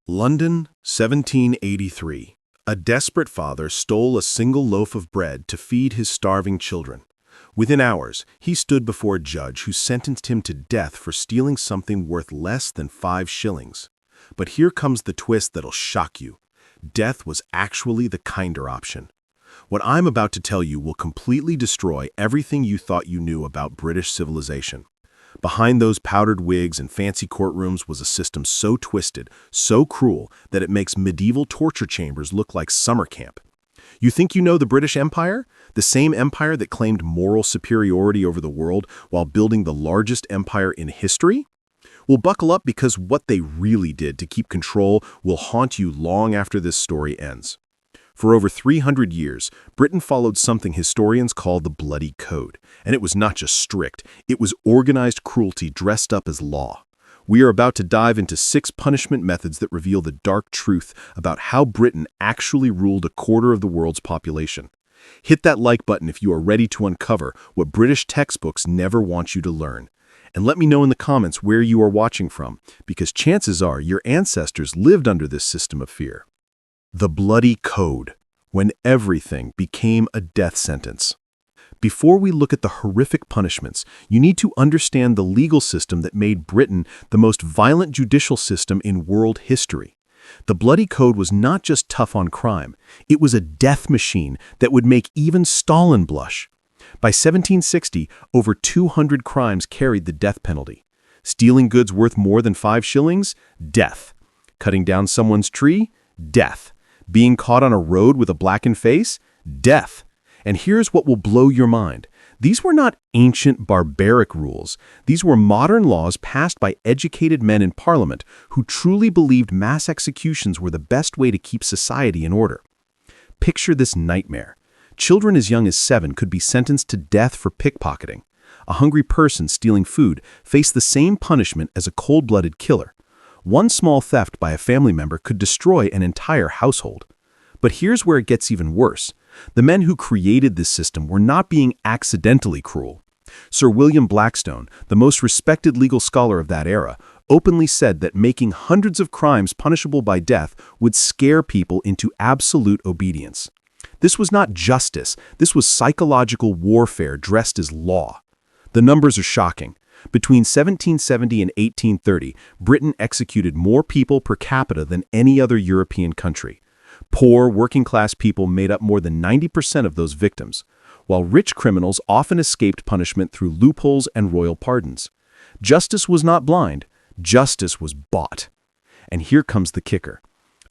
London, 1783. A desperate father stole a single loaf of bread to feed his starving children. Within hours, he stood before a judge who sentenced him to death for stealing something worth less than 5 shillings. But here comes the twist that'll shock you. Death was actually the kinder option. What I'm about to tell you will completely destroy everything you thought you knew about British civilization. Behind those powdered wigs and fancy courtrooms was a system so twisted, so cruel, that it makes medieval torture chambers look like summer camp. You think you know the British Empire? The same empire that claimed moral superiority over the world while building the largest empire in history? Well, buckle up, because what they really did to keep control will haunt you long after this story ends. For over 300 years, Britain followed something historians call the Bloody Code. And it was not just strict, it was organized cruelty dressed up as law. We are about to dive into 6 punishment methods that reveal the dark truth about how Britain actually ruled a quarter of the world's population. Hit that like button if you are ready to uncover what British textbooks never want you to learn. And let me know in the comments where you are watching from, because chances are your ancestors lived under this system of fear. The Bloody Code, when everything became a death sentence. Before we look at the horrific punishments, you need to understand the legal system that made Britain the most violent judicial system in world history. The Bloody Code was not just tough on crime, it was a death machine that would make even Stalin blush. By 1760, over 200 crimes carried the death penalty. Stealing goods worth more than 5 shillings? Death. Cutting down someone's tree? Death. Being caught on a road with a blackened face? Death. And here's what will blow your mind. These were not ancient barbaric rules. These were modern laws passed by educated men in Parliament who truly believed mass executions were the best way to keep society in order. Picture this nightmare. Children as young as 7 could be sentenced to death for pickpocketing. A hungry person stealing food faced the same punishment as a cold-blooded killer. One small theft by a family member could destroy an entire household. But here's where it gets even worse. The men who created this system were not being accidentally cruel. Sir William Blackstone, the most respected legal scholar of that era, openly said that making hundreds of crimes punishable by death would scare people into absolute obedience. This was not justice, this was psychological warfare dressed as law. The numbers are shocking. Between 1770 and 1830, Britain executed more people per capita than any other European country. Poor, working-class people made up more than 90% of those victims, while rich criminals often escaped punishment through loopholes and royal pardons. Justice was not blind, justice was bought. And here comes the kicker.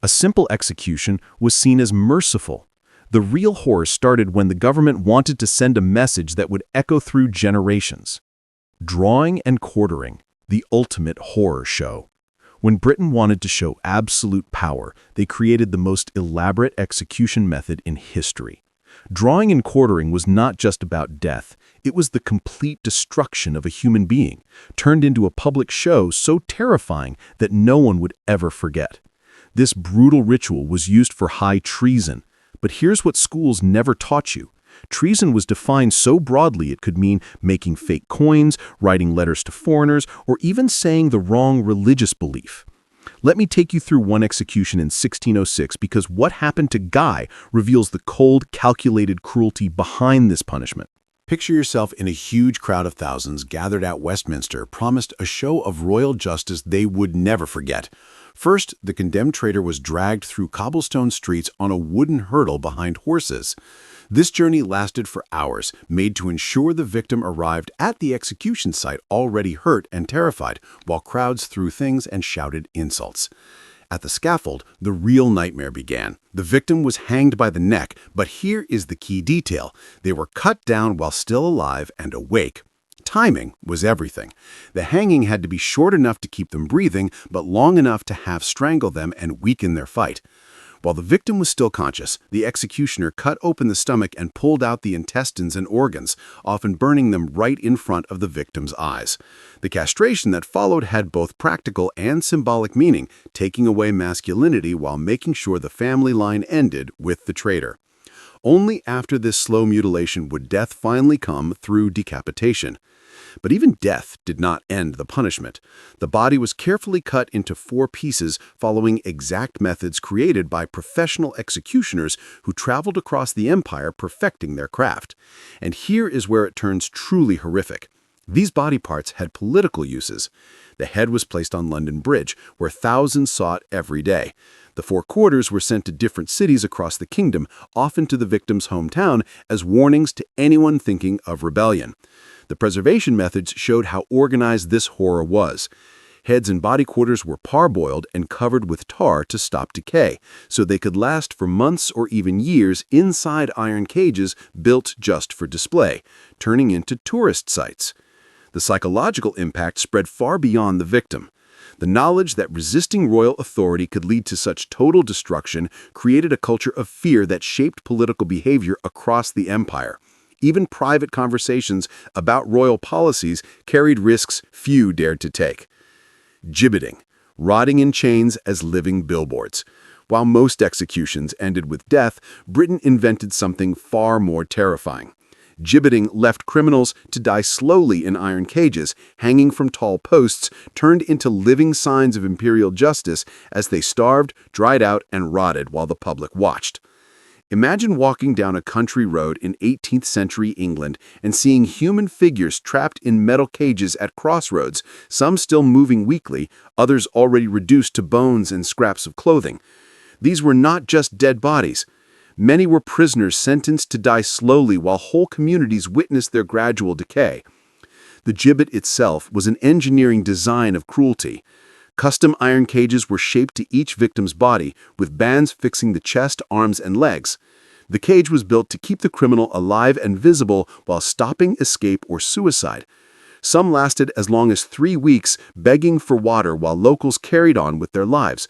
A simple execution was seen as merciful. The real horror started when the government wanted to send a message that would echo through generations. Drawing and quartering, the ultimate horror show. When Britain wanted to show absolute power, they created the most elaborate execution method in history. Drawing and quartering was not just about death, it was the complete destruction of a human being, turned into a public show so terrifying that no one would ever forget. This brutal ritual was used for high treason, but here's what schools never taught you. Treason was defined so broadly it could mean making fake coins, writing letters to foreigners, or even saying the wrong religious belief. Let me take you through one execution in 1606, because what happened to Guy reveals the cold, calculated cruelty behind this punishment. Picture yourself in a huge crowd of thousands gathered at Westminster, promised a show of royal justice they would never forget. First, the condemned traitor was dragged through cobblestone streets on a wooden hurdle behind horses. This journey lasted for hours, made to ensure the victim arrived at the execution site already hurt and terrified, while crowds threw things and shouted insults. At the scaffold, the real nightmare began. The victim was hanged by the neck, but here is the key detail. They were cut down while still alive and awake. Timing was everything. The hanging had to be short enough to keep them breathing, but long enough to half strangle them and weaken their fight. While the victim was still conscious, the executioner cut open the stomach and pulled out the intestines and organs, often burning them right in front of the victim's eyes. The castration that followed had both practical and symbolic meaning, taking away masculinity while making sure the family line ended with the traitor. Only after this slow mutilation would death finally come through decapitation. But even death did not end the punishment. The body was carefully cut into 4 pieces following exact methods created by professional executioners who traveled across the empire perfecting their craft. And here is where it turns truly horrific. These body parts had political uses. The head was placed on London Bridge, where thousands saw it every day. The 4 quarters were sent to different cities across the kingdom, often to the victim's hometown, as warnings to anyone thinking of rebellion. The preservation methods showed how organized this horror was. Heads and body quarters were parboiled and covered with tar to stop decay, so they could last for months or even years inside iron cages built just for display, turning into tourist sites. The psychological impact spread far beyond the victim. The knowledge that resisting royal authority could lead to such total destruction created a culture of fear that shaped political behavior across the empire. Even private conversations about royal policies carried risks few dared to take. Gibbeting, rotting in chains as living billboards. While most executions ended with death, Britain invented something far more terrifying. Gibbeting left criminals to die slowly in iron cages, hanging from tall posts, turned into living signs of imperial justice as they starved, dried out, and rotted while the public watched. Imagine walking down a country road in 18th century England and seeing human figures trapped in metal cages at crossroads, some still moving weakly, others already reduced to bones and scraps of clothing. These were not just dead bodies. Many were prisoners sentenced to die slowly while whole communities witnessed their gradual decay. The gibbet itself was an engineering design of cruelty. Custom iron cages were shaped to each victim's body, with bands fixing the chest, arms, and legs. The cage was built to keep the criminal alive and visible while stopping escape or suicide. Some lasted as long as 3 weeks, begging for water while locals carried on with their lives.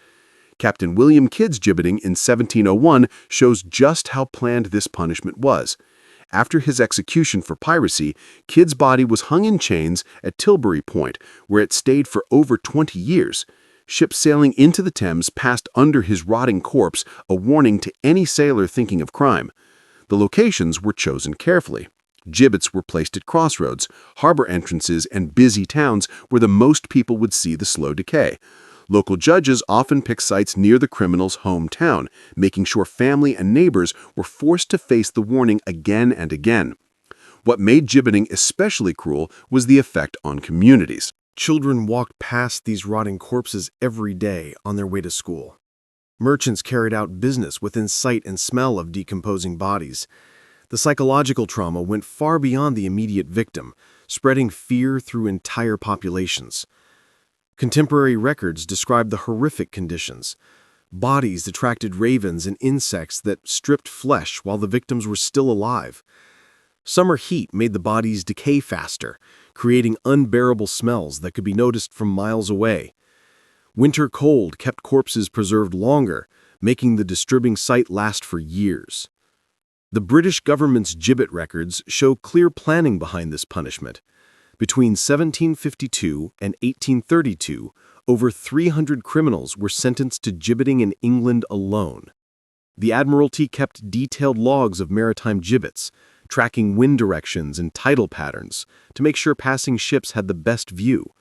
Captain William Kidd's gibbeting in 1701 shows just how planned this punishment was. After his execution for piracy, Kidd's body was hung in chains at Tilbury Point, where it stayed for over 20 years. Ships sailing into the Thames passed under his rotting corpse, a warning to any sailor thinking of crime. The locations were chosen carefully. Gibbets were placed at crossroads, harbor entrances, and busy towns where the most people would see the slow decay. Local judges often picked sites near the criminal's hometown, making sure family and neighbors were forced to face the warning again and again. What made gibbeting especially cruel was the effect on communities. Children walked past these rotting corpses every day on their way to school. Merchants carried out business within sight and smell of decomposing bodies. The psychological trauma went far beyond the immediate victim, spreading fear through entire populations. Contemporary records describe the horrific conditions. Bodies attracted ravens and insects that stripped flesh while the victims were still alive. Summer heat made the bodies decay faster, creating unbearable smells that could be noticed from miles away. Winter cold kept corpses preserved longer, making the disturbing sight last for years. The British government's gibbet records show clear planning behind this punishment. Between 1752 and 1832, over 300 criminals were sentenced to gibbeting in England alone. The Admiralty kept detailed logs of maritime gibbets, tracking wind directions and tidal patterns to make sure passing ships had the best view.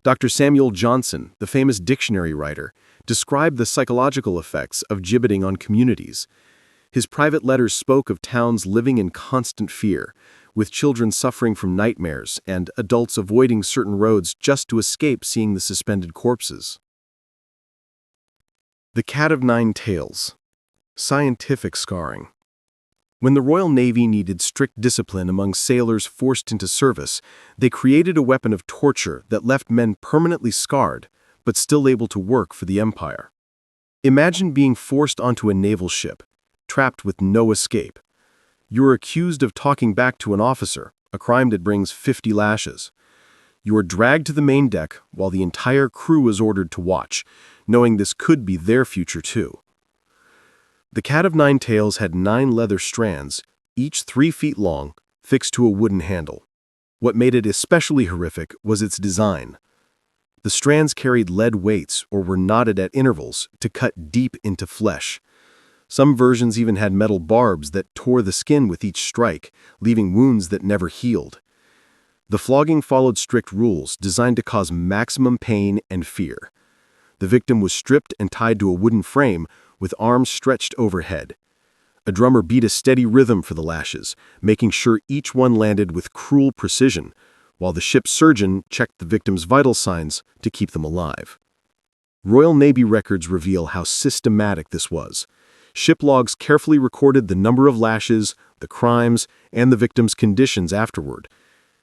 Dr. Samuel Johnson, the famous dictionary writer, described the psychological effects of gibbeting on communities. His private letters spoke of towns living in constant fear, with children suffering from nightmares and adults avoiding certain roads just to escape seeing the suspended corpses. The Cat of Nine Tails. Scientific scarring. When the Royal Navy needed strict discipline among sailors forced into service, they created a weapon of torture that left men permanently scarred, but still able to work for the Empire. Imagine being forced onto a naval ship, trapped with no escape. You are accused of talking back to an officer, a crime that brings 50 lashes. You are dragged to the main deck while the entire crew is ordered to watch, knowing this could be their future too. The Cat of Nine Tails had 9 leather strands, each 3 feet long, fixed to a wooden handle. What made it especially horrific was its design. The strands carried lead weights or were knotted at intervals to cut deep into flesh. Some versions even had metal barbs that tore the skin with each strike, leaving wounds that never healed. The flogging followed strict rules designed to cause maximum pain and fear. The victim was stripped and tied to a wooden frame with arms stretched overhead. A drummer beat a steady rhythm for the lashes, making sure each one landed with cruel precision, while the ship's surgeon checked the victim's vital signs to keep them alive. Royal Navy records reveal how systematic this was. Ship logs carefully recorded the number of lashes, the crimes, and the victim's conditions afterward.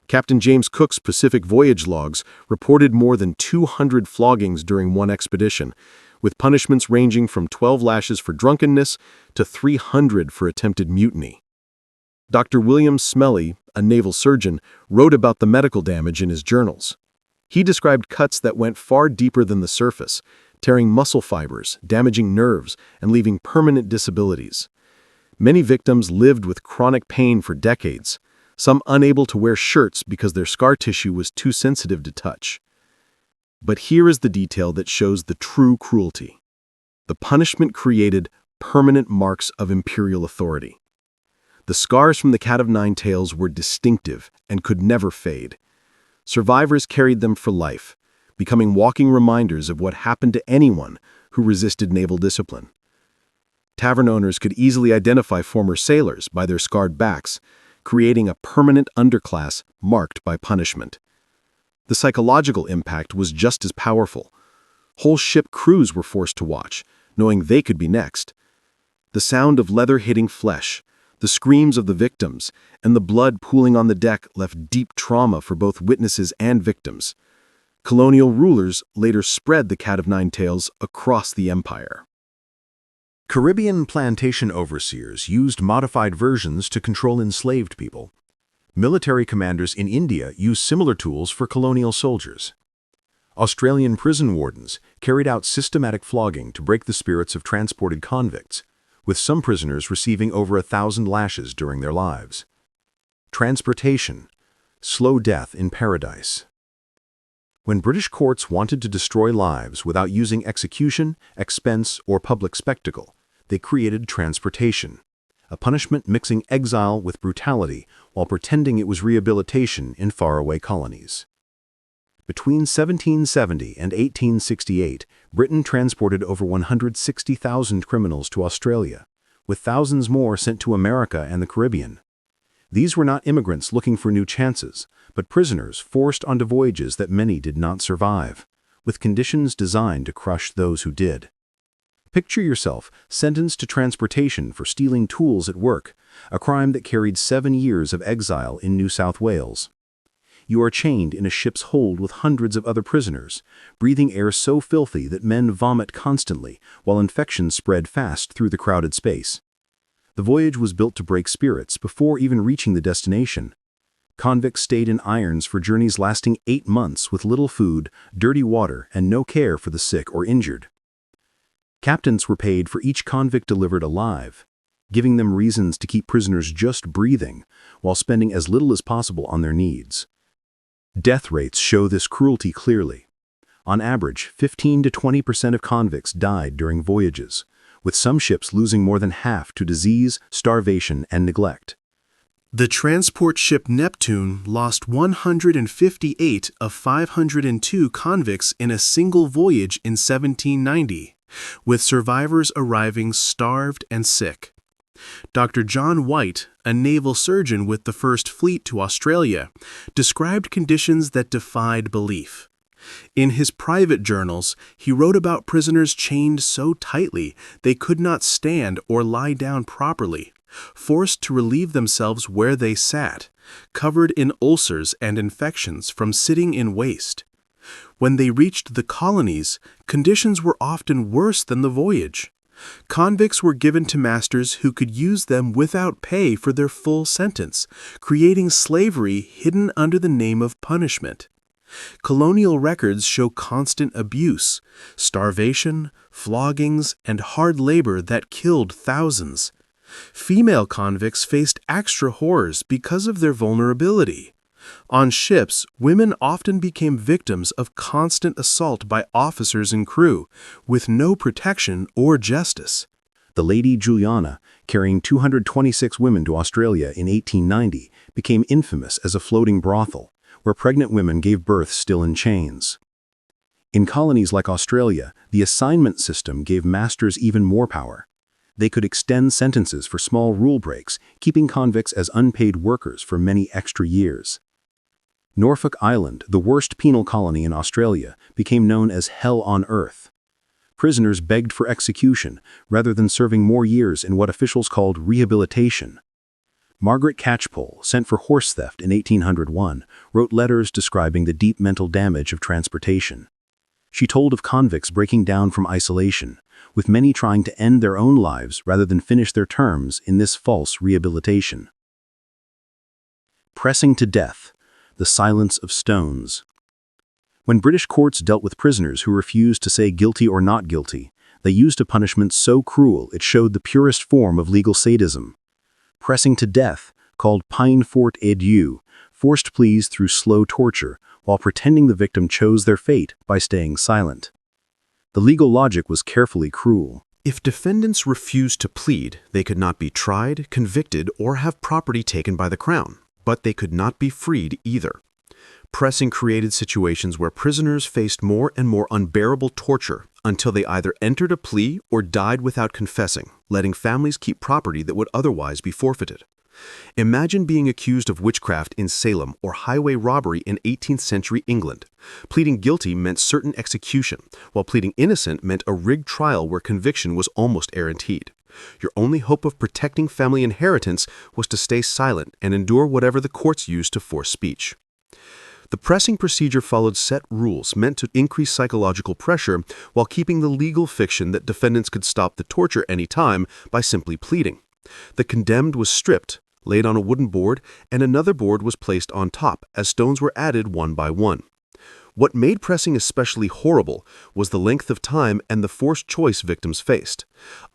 Captain James Cook's Pacific voyage logs reported more than 200 floggings during one expedition, with punishments ranging from 12 lashes for drunkenness to 300 for attempted mutiny. Dr. William Smellie, a naval surgeon, wrote about the medical damage in his journals. He described cuts that went far deeper than the surface, tearing muscle fibers, damaging nerves, and leaving permanent disabilities. Many victims lived with chronic pain for decades, some unable to wear shirts because their scar tissue was too sensitive to touch. But here is the detail that shows the true cruelty. The punishment created permanent marks of imperial authority. The scars from the Cat of Nine Tails were distinctive and could never fade. Survivors carried them for life, becoming walking reminders of what happened to anyone who resisted naval discipline. Tavern owners could easily identify former sailors by their scarred backs, creating a permanent underclass marked by punishment. The psychological impact was just as powerful. Whole ship crews were forced to watch, knowing they could be next. The sound of leather hitting flesh, the screams of the victims, and the blood pooling on the deck left deep trauma for both witnesses and victims. Colonial rulers later spread the Cat of Nine Tails across the empire. Caribbean plantation overseers used modified versions to control enslaved people. Military commanders in India used similar tools for colonial soldiers. Australian prison wardens carried out systematic flogging to break the spirits of transported convicts, with some prisoners receiving over 1,000 lashes during their lives. Transportation, slow death in paradise. When British courts wanted to destroy lives without using execution, expense, or public spectacle, they created transportation, a punishment mixing exile with brutality while pretending it was rehabilitation in faraway colonies. Between 1770 and 1868, Britain transported over 160,000 criminals to Australia, with thousands more sent to America and the Caribbean. These were not immigrants looking for new chances, but prisoners forced onto voyages that many did not survive, with conditions designed to crush those who did. Picture yourself sentenced to transportation for stealing tools at work, a crime that carried 7 years of exile in New South Wales. You are chained in a ship's hold with hundreds of other prisoners, breathing air so filthy that men vomit constantly while infections spread fast through the crowded space. The voyage was built to break spirits before even reaching the destination. Convicts stayed in irons for journeys lasting 8 months with little food, dirty water, and no care for the sick or injured. Captains were paid for each convict delivered alive, giving them reasons to keep prisoners just breathing while spending as little as possible on their needs. Death rates show this cruelty clearly. On average, 15 to 20% of convicts died during voyages, with some ships losing more than half to disease, starvation, and neglect. The transport ship Neptune lost 158 of 502 convicts in a single voyage in 1790, with survivors arriving starved and sick. Dr. John White, a naval surgeon with the First Fleet to Australia, described conditions that defied belief. In his private journals, he wrote about prisoners chained so tightly they could not stand or lie down properly, forced to relieve themselves where they sat, covered in ulcers and infections from sitting in waste. When they reached the colonies, conditions were often worse than the voyage. Convicts were given to masters who could use them without pay for their full sentence, creating slavery hidden under the name of punishment. Colonial records show constant abuse, starvation, floggings, and hard labor that killed thousands. Female convicts faced extra horrors because of their vulnerability. On ships, women often became victims of constant assault by officers and crew, with no protection or justice. The Lady Juliana, carrying 226 women to Australia in 1890, became infamous as a floating brothel, where pregnant women gave birth still in chains. In colonies like Australia, the assignment system gave masters even more power. They could extend sentences for small rule breaks, keeping convicts as unpaid workers for many extra years. Norfolk Island, the worst penal colony in Australia, became known as Hell on Earth. Prisoners begged for execution rather than serving more years in what officials called rehabilitation. Margaret Catchpole, sent for horse theft in 1801, wrote letters describing the deep mental damage of transportation. She told of convicts breaking down from isolation, with many trying to end their own lives rather than finish their terms in this false rehabilitation. Pressing to death, the silence of stones. When British courts dealt with prisoners who refused to say guilty or not guilty, they used a punishment so cruel it showed the purest form of legal sadism. Pressing to death, called peine forte et due, forced pleas through slow torture, while pretending the victim chose their fate by staying silent. The legal logic was carefully cruel. If defendants refused to plead, they could not be tried, convicted, or have property taken by the Crown, but they could not be freed either. Pressing created situations where prisoners faced more and more unbearable torture until they either entered a plea or died without confessing, letting families keep property that would otherwise be forfeited. Imagine being accused of witchcraft in Salem or highway robbery in 18th century England. Pleading guilty meant certain execution, while pleading innocent meant a rigged trial where conviction was almost guaranteed. Your only hope of protecting family inheritance was to stay silent and endure whatever the courts used to force speech. The pressing procedure followed set rules meant to increase psychological pressure while keeping the legal fiction that defendants could stop the torture any time by simply pleading. The condemned was stripped, laid on a wooden board, and another board was placed on top as stones were added one by one. What made pressing especially horrible was the length of time and the forced choice victims faced.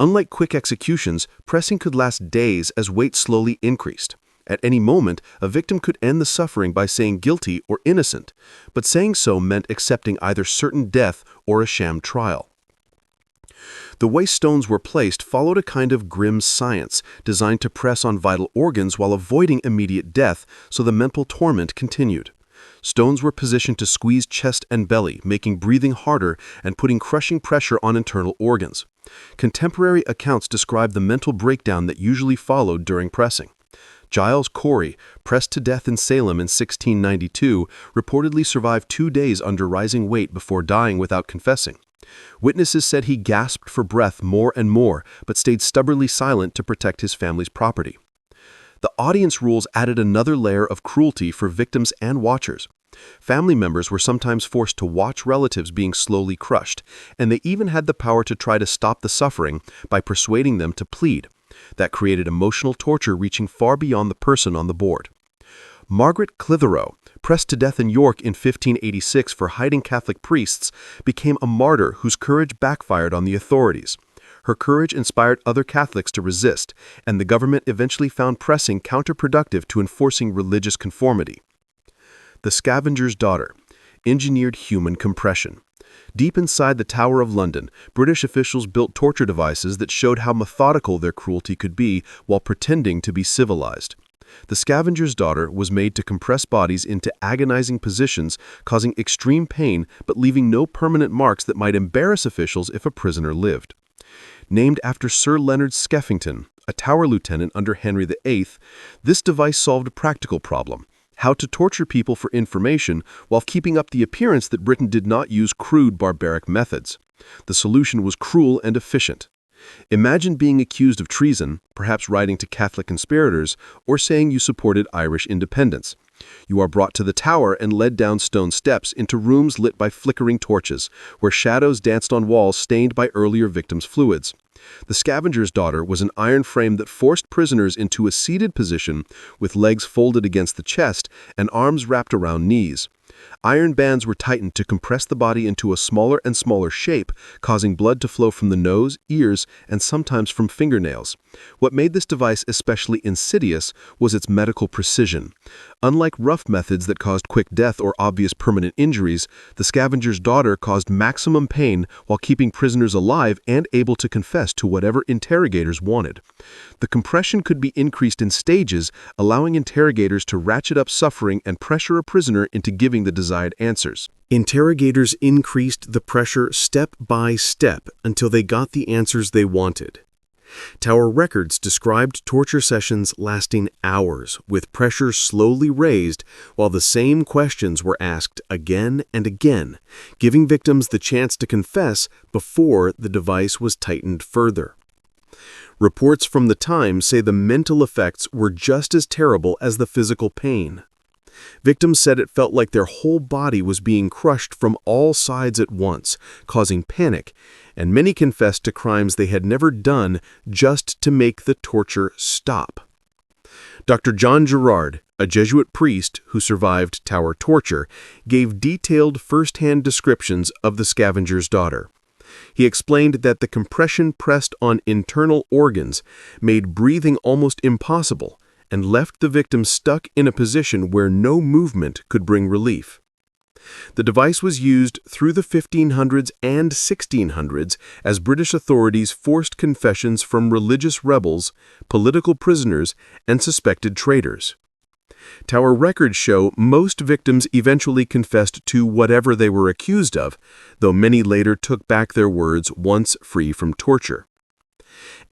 Unlike quick executions, pressing could last days as weight slowly increased. At any moment, a victim could end the suffering by saying guilty or innocent, but saying so meant accepting either certain death or a sham trial. The way stones were placed followed a kind of grim science designed to press on vital organs while avoiding immediate death, so the mental torment continued. Stones were positioned to squeeze chest and belly, making breathing harder and putting crushing pressure on internal organs. Contemporary accounts describe the mental breakdown that usually followed during pressing. Giles Corey, pressed to death in Salem in 1692, reportedly survived 2 days under rising weight before dying without confessing. Witnesses said he gasped for breath more and more, but stayed stubbornly silent to protect his family's property. The audience rules added another layer of cruelty for victims and watchers. Family members were sometimes forced to watch relatives being slowly crushed, and they even had the power to try to stop the suffering by persuading them to plead. That created emotional torture reaching far beyond the person on the board. Margaret Clitheroe, pressed to death in York in 1586 for hiding Catholic priests, became a martyr whose courage backfired on the authorities. Her courage inspired other Catholics to resist, and the government eventually found pressing counterproductive to enforcing religious conformity. The Scavenger's Daughter, engineered human compression. Deep inside the Tower of London, British officials built torture devices that showed how methodical their cruelty could be while pretending to be civilized. The Scavenger's Daughter was made to compress bodies into agonizing positions, causing extreme pain but leaving no permanent marks that might embarrass officials if a prisoner lived. Named after Sir Leonard Skeffington, a Tower lieutenant under Henry VIII, this device solved a practical problem: how to torture people for information while keeping up the appearance that Britain did not use crude, barbaric methods. The solution was cruel and efficient. Imagine being accused of treason, perhaps writing to Catholic conspirators, or saying you supported Irish independence. You are brought to the Tower and led down stone steps into rooms lit by flickering torches, where shadows danced on walls stained by earlier victims' fluids. The Scavenger's Daughter was an iron frame that forced prisoners into a seated position with legs folded against the chest and arms wrapped around knees. Iron bands were tightened to compress the body into a smaller and smaller shape, causing blood to flow from the nose, ears, and sometimes from fingernails. What made this device especially insidious was its medical precision. Unlike rough methods that caused quick death or obvious permanent injuries, the scavenger's daughter caused maximum pain while keeping prisoners alive and able to confess to whatever interrogators wanted. The compression could be increased in stages, allowing interrogators to ratchet up suffering and pressure a prisoner into giving the desired answers. Interrogators increased the pressure step by step until they got the answers they wanted. Tower records described torture sessions lasting hours, with pressure slowly raised while the same questions were asked again and again, giving victims the chance to confess before the device was tightened further. Reports from the time say the mental effects were just as terrible as the physical pain. Victims said it felt like their whole body was being crushed from all sides at once, causing panic, and many confessed to crimes they had never done just to make the torture stop. Dr. John Gerard, a Jesuit priest who survived tower torture, gave detailed first-hand descriptions of the scavenger's daughter. He explained that the compression pressed on internal organs made breathing almost impossible and left the victim stuck in a position where no movement could bring relief. The device was used through the 1500s and 1600s as British authorities forced confessions from religious rebels, political prisoners, and suspected traitors. Tower records show most victims eventually confessed to whatever they were accused of, though many later took back their words once free from torture.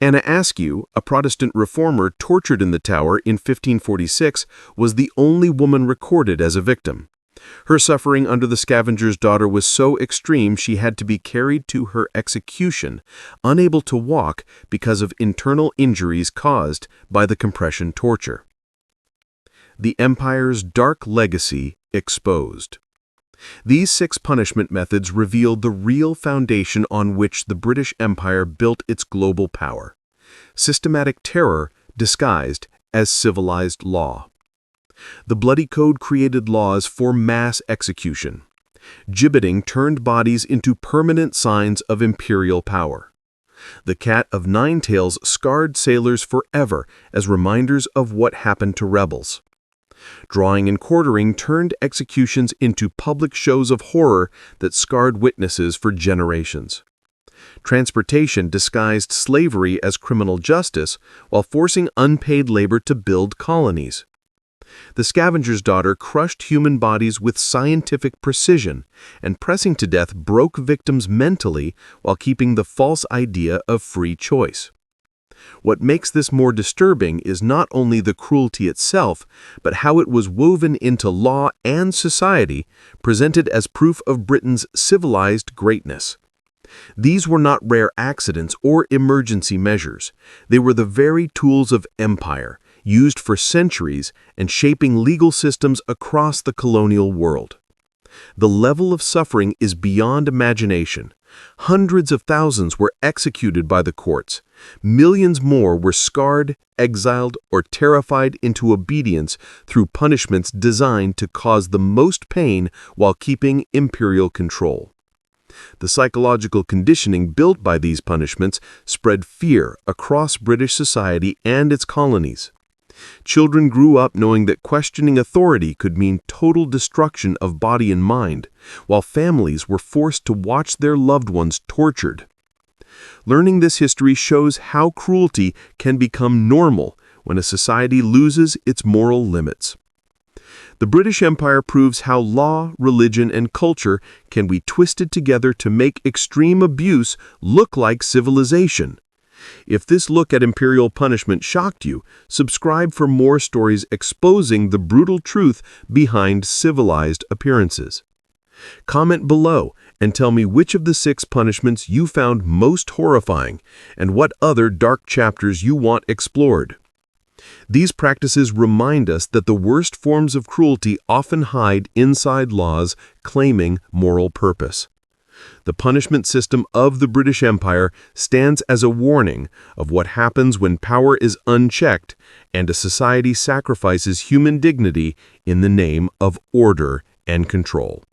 Anna Askew, a Protestant reformer tortured in the Tower in 1546, was the only woman recorded as a victim. Her suffering under the scavenger's daughter was so extreme she had to be carried to her execution, unable to walk because of internal injuries caused by the compression torture. The Empire's dark legacy exposed. These 6 punishment methods revealed the real foundation on which the British Empire built its global power: systematic terror disguised as civilized law. The Bloody Code created laws for mass execution. Gibbeting turned bodies into permanent signs of imperial power. The Cat of Nine Tails scarred sailors forever as reminders of what happened to rebels. Drawing and quartering turned executions into public shows of horror that scarred witnesses for generations. Transportation disguised slavery as criminal justice while forcing unpaid labor to build colonies. The scavenger's daughter crushed human bodies with scientific precision, and pressing to death broke victims mentally while keeping the false idea of free choice. What makes this more disturbing is not only the cruelty itself, but how it was woven into law and society, presented as proof of Britain's civilized greatness. These were not rare accidents or emergency measures. They were the very tools of empire, used for centuries and shaping legal systems across the colonial world. The level of suffering is beyond imagination. Hundreds of thousands were executed by the courts. Millions more were scarred, exiled, or terrified into obedience through punishments designed to cause the most pain while keeping imperial control. The psychological conditioning built by these punishments spread fear across British society and its colonies. Children grew up knowing that questioning authority could mean total destruction of body and mind, while families were forced to watch their loved ones tortured. Learning this history shows how cruelty can become normal when a society loses its moral limits. The British Empire proves how law, religion, and culture can be twisted together to make extreme abuse look like civilization. If this look at imperial punishment shocked you, subscribe for more stories exposing the brutal truth behind civilized appearances. Comment below and tell me which of the 6 punishments you found most horrifying and what other dark chapters you want explored. These practices remind us that the worst forms of cruelty often hide inside laws claiming moral purpose. The punishment system of the British Empire stands as a warning of what happens when power is unchecked and a society sacrifices human dignity in the name of order and control.